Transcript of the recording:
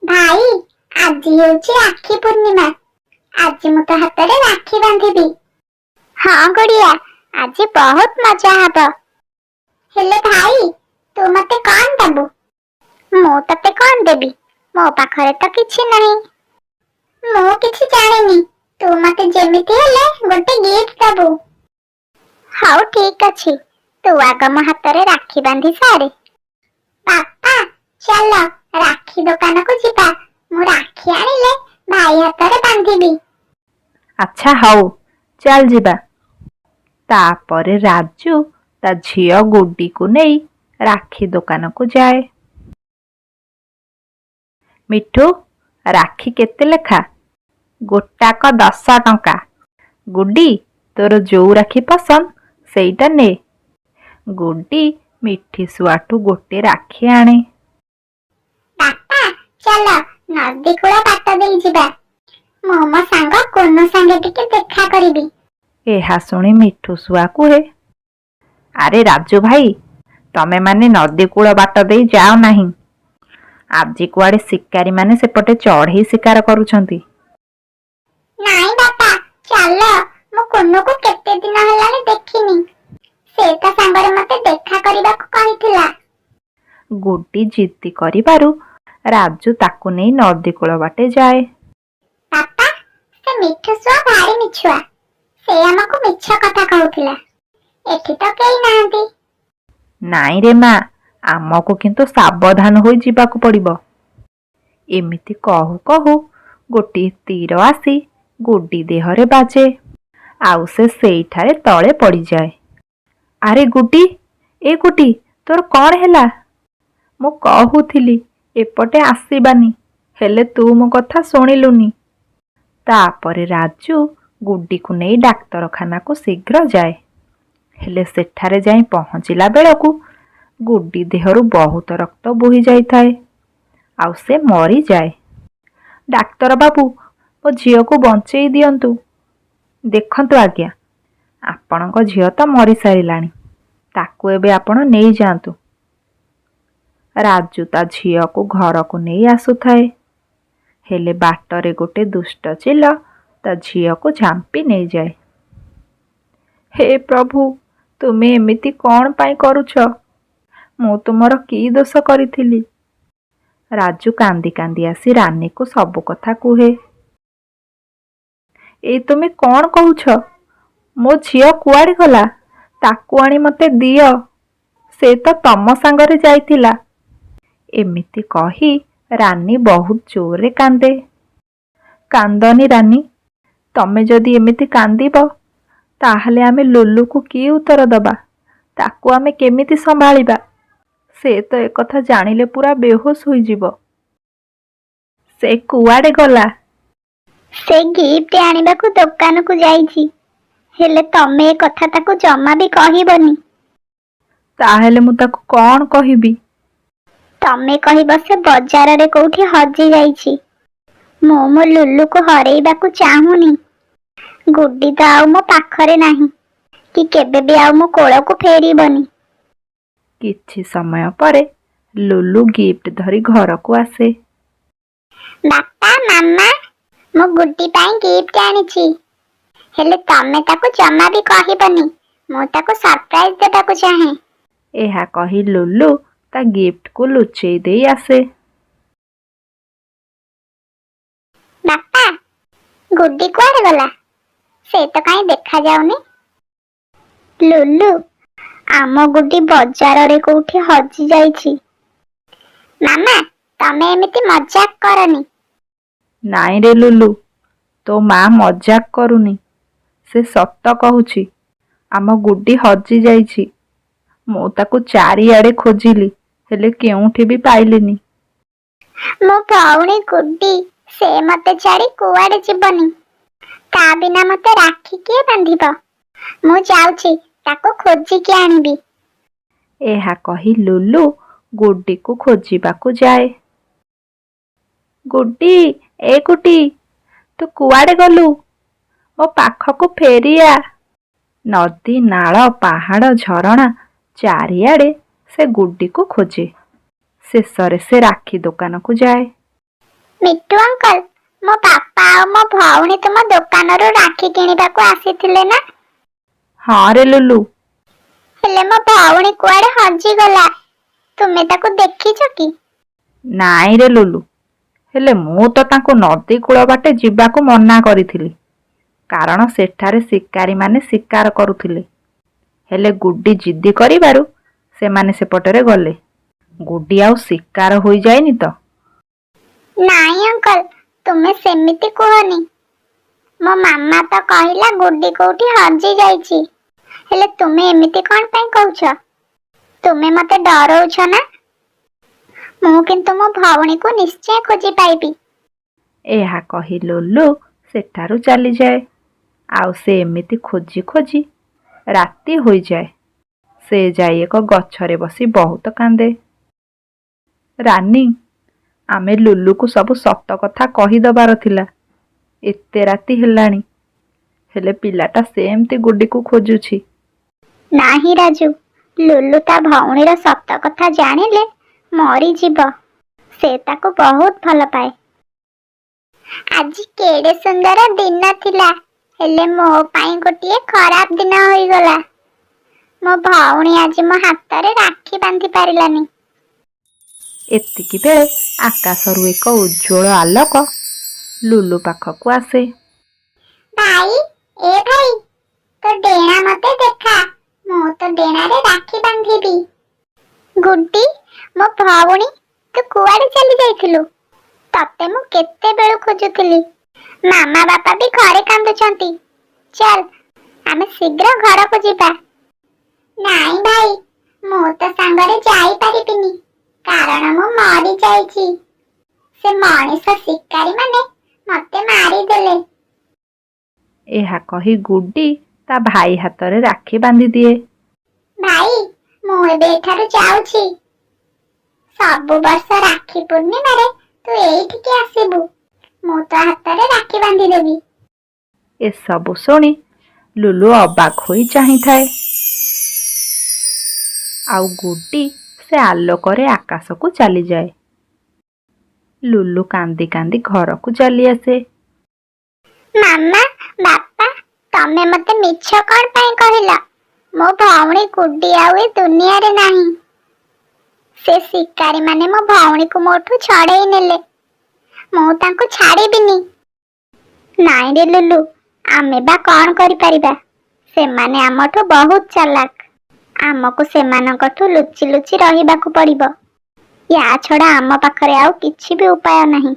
भाई आज हेउची राखी पूर्णिमा। आज मु तो हाथ में राखी बांधिबी। हाँ गुड़िया आज बहुत मजा हब। हेले भाई तू मते कौन दबु? मु तते कौन देबी? मो पाखरे तो किछि नहीं। मु किछि जानिनी। तू मते जेमिति हेले गोटे गिफ्ट दबु। हाउ ठीक अछि। तू आग मो हाथ में राखी बांधि सारे। पापा चलो राखी दुकान को जिबा। मु राखी आनिले भाई हाथ में बांधिबी। अच्छा हाउ चल जिबा। तापरे राजू ता झियो गुड्डी को नहीं राखी दुकान को जाए। मिठू राखी केते लेखा? गोटाक 10 टंका। गुड्डी तोर जो राखी पसंद सेटा ने। गुड्डी मिठी सुआठू गोटे राखी आने। पापा चलो नदी कूल बाट दे जिबा। मो मो सांग कोनो संगे टिके देखा करिबी। एहा सुनी मिठू सुआ कुहे, अरे राजू भाई तमे माने नदी कूल बाट दे जाओ नहीं। आज कुआड़े शिकारी माने सेपटे चढ़ई शिकार करुछंती। नाई बापा चलो मो कोनो को केते दिन हलाने देखिनी। सेता सांगरे मते देखा करिबा को कहिथिला। गुड्डी जिद्दी करिबारु राजू ताकू नहीं नदी कूल बाटे जाए। पापा से मिठू सुआ भारी मिछुआ। से हमको मिछ कथा कहउथिला। एठी तो केई नांदी। नाई रे माँ आमको किंतु सावधान होई जिबाकू पड़िबो। एमिति कहू कहू गोटी तीर आसी गुड्डी देहरे बाजे। आउ से सेठारे तळे पड़ी जाए। अरे गुड्डी ए गुड्डी तोर कौन हैला? मु कहूथिली एपटे आसीबानी हेले तू मो कथा सुनिलुनी। तापरे राजू गुड्डी को नहीं डाक्तरखाना को शीघ्र जाए। हेले सेठारे जाई पहुंचिला बेलकू गुड्डी देहरु बहुत रक्त बोही जाई थाए। आउ से मरी जाए। डाक्तर बाबू मो झियो को बंचेई दियंतु। देखंतु आज्ञा आपणको झियो तो मरी सारिलाणी। ताकू एबे आपण नेई जांतु। राजू ता झियो को घर को नहीं आसुथाए। हेले बाटरे गोटे दुष्ट चिल ता झियो को झांपी नहीं जाए। हे प्रभु तुमे एमिति कौन पाई करुछ? मु तुमर की दोष करिथिली? राजू कांदी कांदी आसी रानी को सब कथा कुहे। ए तुमे कौन कहूछ? मो झियो कुआड़े गला? ताकू आनी मते दियो। से तो तम सांगरे जाइथिला। एमिति कही रानी बहुत जोर रे कांदे। कांदनी रानी तमे जदि एमिति कांदीबो ताहले आमे लुलु को की उत्तर दबा? ताकू आमे केमिति संभालिबा? से तो एक कथा जानिले पूरा बेहोश होई जिवो। से कुआडे गला? से गिफ्ट आनिबा को दुकान को जाईची। हेले तमे ए कथा ताको जमा भी कहिबनी। ताहले मु ताको कौन कहिबी? तमे कहिबो से बाजार रे कोठी हजी जाईची। मो लुलु को हरेइबा को चाहुनी। गुड्डी तो आउ मो पाखरे नाही कि केबे भी आउ मो कोळ को फेरीबनी। किछि समय परे लुलु गिफ्ट धरी घर को आसे। बापा मामा मो गुड्डी पाई गिफ्ट आनिची। हेले तमे ताको जमा भी कहिबनी। मो ताको सरप्राइज देबा को चाहे। एहा कही लुलु ता गिफ्ट को लुचेई देई आसे। बापा गुड्डी कुआडे गला? से तो कहीं देखा जाउनी। लुलु आम गुड्डी बाजार रे कोठी हजी जाईची। मामा तमे एमिति मजाक करनी। नाई रे लुलु तो माँ मजाक करुनी। से सत कहूची आम गुड्डी हजी जाईची। मो ताकू चारिआडे खोजिली हेले केउठी भी पाइलिनी। मो भौणी गुड्डी से मते छाड़ी कुआडे जिबनी। ता बिना मते राखी के बांधिबो? मु जाउची ताको खोजी के आनिबी। एहा कही लुलु गुड्डी को खोजिबा को जाए। गुड्डी ए गुड्डी तू कुआडे गलु? मो पाखकू फेरिया। नदी नाଳ पहाड़ झरणा चारिआडे से गुड्डी को खोजे। शेषरे से राखी दुकान को जाए। ମିଟୁ ଅଙ୍କଲ, ମୋ ବାପା ଆଉ ମୋ ଭଉଣୀ ତୁମ ଦୋକାନରୁ ରାକ୍ଷୀ କିଣିବାକୁ ଆସିଥିଲେ ନା? ହଁ ରେ ଲୁଲୁ। ହେଲେ ମୋ ଭଉଣୀ କୁଆଡେ ହଜିଗଲା, ତୁମେ ତାକୁ ଦେଖିଛ କି? ନାଇଁ ରେ ଲୁଲୁ, ହେଲେ ମୁଁ ତ ତାଙ୍କୁ ନଦୀ କୂଳ ବାଟେ ଯିବାକୁ ମନା କରିଥିଲି, କାରଣ ସେଠାରେ ଶିକାରୀମାନେ ଶିକାର କରୁଥିଲେ। ହେଲେ ଗୁଡି ଜିଦ୍ଦି କରିବାରୁ ସେମାନେ ସେପଟରେ ଗଲେ। ଗୁଡି ଆଉ ଶିକାର ହୋଇଯାଇନି ତ? ନାଇଁ ଅଙ୍କଲ, ତୁମେ ସେମିତି କୁହନି। ମୋ ମାମା ତ କହିଲା ଗୁଡି କୋଉଠି ହଜି ଯାଇଛି। ହେଲେ ତୁମେ ଏମିତି କଣ ପାଇଁ କହୁଛ? ତୁମେ ମତେ ଡରଉଛ ନା? ମୁଁ କିନ୍ତୁ ମୋ ଭଉଣୀକୁ ନିଶ୍ଚୟ ଖୋଜି ପାଇବି। ଏହା କହି ଲୁଲୁ ସେଠାରୁ ଚାଲିଯାଏ। ଆଉ ସେ ଏମିତି ଖୋଜି ଖୋଜି ରାତି ହୋଇଯାଏ। ସେ ଯାଇ ଏକ ଗଛରେ ବସି ବହୁତ କାନ୍ଦେ। ରାନୀ, ଆମେ ଲୁଲୁକୁ ସବୁ ସତ କଥା କହିଦବାର ଥିଲା। ଏତେ ରାତି ହେଲାଣି, ହେଲେ ପିଲାଟା ସେମିତି ଗୁଡିକୁ ଖୋଜୁଛି। ନାହିଁ ରାଜୁ, ଲୁଲୁ ତା ଭଉଣୀର ସତ କଥା ଜାଣିଲେ ମରିଯିବ। ସେ ତାକୁ ବହୁତ ଭଲ ପାଏ। ଆଜି କେଡେ ସୁନ୍ଦର ଦିନ ଥିଲା, ହେଲେ ମୋ ପାଇଁ ଗୋଟିଏ ଖରାପ ଦିନ ହୋଇଗଲା। ମୋ ଭଉଣୀ ଆଜି ମୋ ହାତରେ ରାକ୍ଷୀ ବାନ୍ଧି ପାରିଲାନି। ଏତିକି ବେଳେ ଆକାଶରୁ ଏକ ଉଜ୍ଜ୍ୱଳ ଆଲୋକ ଲୁଲୁ ପାଖକୁ ଆସେ। ଭାଇ, ଏ ଭାଇ, ତୋ ଡେଣା ମତେ ଦେଖା। ମୁଁ ତୋ ଡେଣାରେ ରାକ୍ଷୀ ବାନ୍ଧିବି। ଗୁଡି, ମୋ ଭଉଣୀ, ତୁ କୁଆଡେ ଚାଲି ଯାଇଥିଲୁ? ତତେ ମୁଁ କେତେବେଳୁ ଖୋଜୁଥିଲି। ମାମା ବାପା ବି ଘରେ କାନ୍ଦୁଛନ୍ତି। ଚାଲ, ଆମେ ଶୀଘ୍ର ଘରକୁ ଯିବା। ନାଇଁ ଭାଇ, ମୁଁ ତ ସାଙ୍ଗରେ ଯାଇପାରିବିନି, କାରଣ ମୁଁ ମରି ଯାଇଛି। ସେ ମଣିଷ ଶିକାରୀ ମାନେ ମତେ ମାରିଦେଲେ। ଏହା କହି ଗୁଡି ତା ଭାଇ ହାତରେ ରାକ୍ଷୀ ବାନ୍ଧି ଦିଏ। ଭାଇ, ମୁଁ ଏବେ ଏଠାରୁ ଯାଉଛି। ସବୁ ବର୍ଷ ରାକ୍ଷୀ ପୂର୍ଣ୍ଣିମାରେ ତୁ ଏଇଠିକି ଆସିବୁ। ମୁଁ ତୋ ହାତରେ ରାକ୍ଷୀ ବାନ୍ଧିଦେବି। ଏସବୁ ଶୁଣି ଲୁଲୁ ଅବାକ୍ ହୋଇ ଚାହିଁଥାଏ। ଆଉ ଗୁଡି ସେ ଆଲୋକରେ ଆକାଶକୁ ଚାଲିଯାଏ। ଲୁଲୁ କାନ୍ଦି କାନ୍ଦି ଘରକୁ ଚାଲି ଆସେ। ମାମା, ବାପା, ତମେ ମତେ ମିଛ କଣ ପାଇଁ କହିଲ? ମୋ ଭଉଣୀ ଗୁଡି ଆଉ ଏ ଦୁନିଆରେ ନାହିଁ। ସେ ଶିକାରୀ ମାନେ ମୋ ଭଉଣୀକୁ ମୋଠୁ ଛଡେଇ ନେଲେ। ମୁଁ ତାଙ୍କୁ ଛାଡିବିନି। ନାଇଁ ରେ ଲୁଲୁ, ଆମେ ବା କଣ କରିପାରିବା? ସେମାନେ ଆମଠୁ ବହୁତ ଚାଲାକ। ଆମକୁ ସେମାନଙ୍କଠୁ ଲୁଚି ଲୁଚି ରହିବାକୁ ପଡିବ। ୟା ଛଡା ଆମ ପାଖରେ ଆଉ କିଛି ବି ଉପାୟ ନାହିଁ।